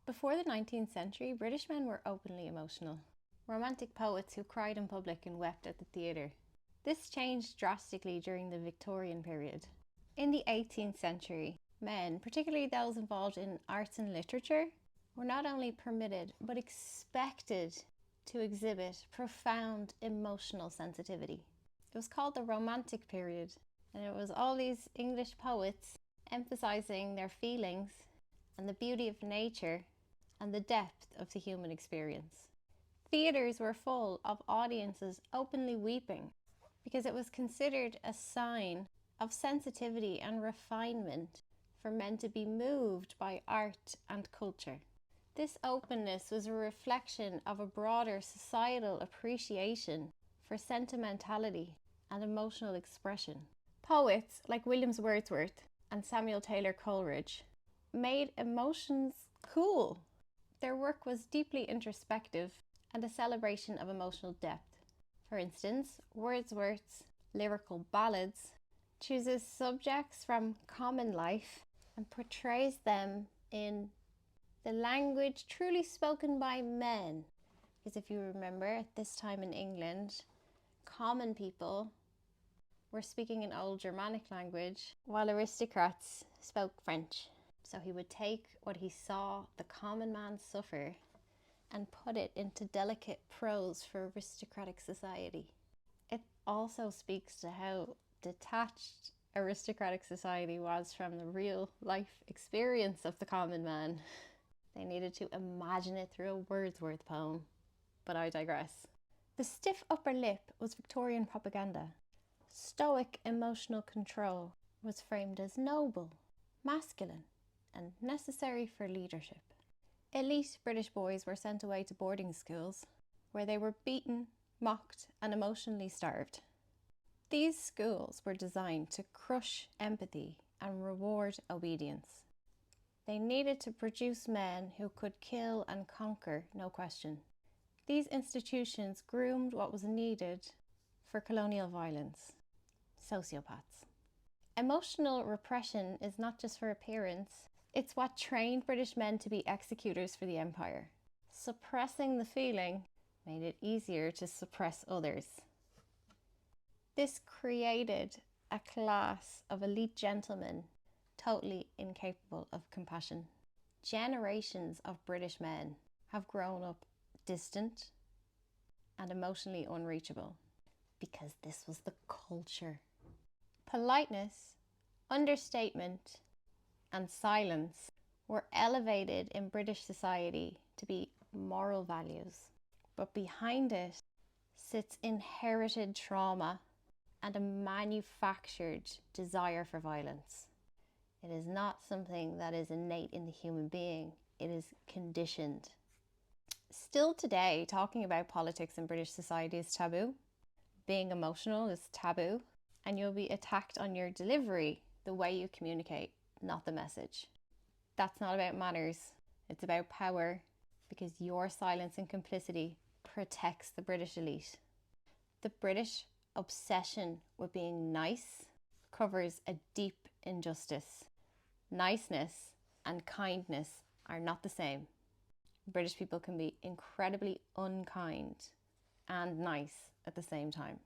Before the 19th century, British men were openly emotional. Romantic poets who cried in public and wept at the theatre. This changed drastically during the Victorian period. In the 18th century, men, particularly those involved in arts and literature, were not only permitted but expected to exhibit profound emotional sensitivity. It was called the Romantic period, and it was all these English poets emphasizing their feelings and the beauty of nature and the depth of the human experience. Theatres were full of audiences openly weeping because it was considered a sign of sensitivity and refinement for men to be moved by art and culture. This openness was a reflection of a broader societal appreciation for sentimentality and emotional expression. Poets like William Wordsworth and Samuel Taylor Coleridge made emotions cool. Their work was deeply introspective and a celebration of emotional depth. For instance, Wordsworth's lyrical ballads chooses subjects from common life and portrays them in the language truly spoken by men. Because if you remember, at this time in England, common people were speaking an old Germanic language while aristocrats spoke French. So he would take what he saw the common man suffer and put it into delicate prose for aristocratic society. It also speaks to how detached aristocratic society was from the real life experience of the common man. They needed to imagine it through a Wordsworth poem, but I digress. The stiff upper lip was Victorian propaganda. Stoic emotional control was framed as noble, masculine, and necessary for leadership. Elite British boys were sent away to boarding schools where they were beaten, mocked, and emotionally starved. These schools were designed to crush empathy and reward obedience. They needed to produce men who could kill and conquer, no question. These institutions groomed what was needed for colonial violence: sociopaths. Emotional repression is not just for appearance, it's what trained British men to be executors for the empire. Suppressing the feeling made it easier to suppress others. This created a class of elite gentlemen totally incapable of compassion. Generations of British men have grown up distant and emotionally unreachable because this was the culture. Politeness, understatement, and silence were elevated in British society to be moral values, but behind it sits inherited trauma and a manufactured desire for violence. It is not something that is innate in the human being, it is conditioned. Still today, talking about politics in British society is taboo. Being emotional is taboo, and you'll be attacked on your delivery, the way you communicate, not the message. That's not about manners, it's about power, because your silence and complicity protects the British elite. The British obsession with being nice covers a deep injustice. Niceness and kindness are not the same. British people can be incredibly unkind and nice at the same time.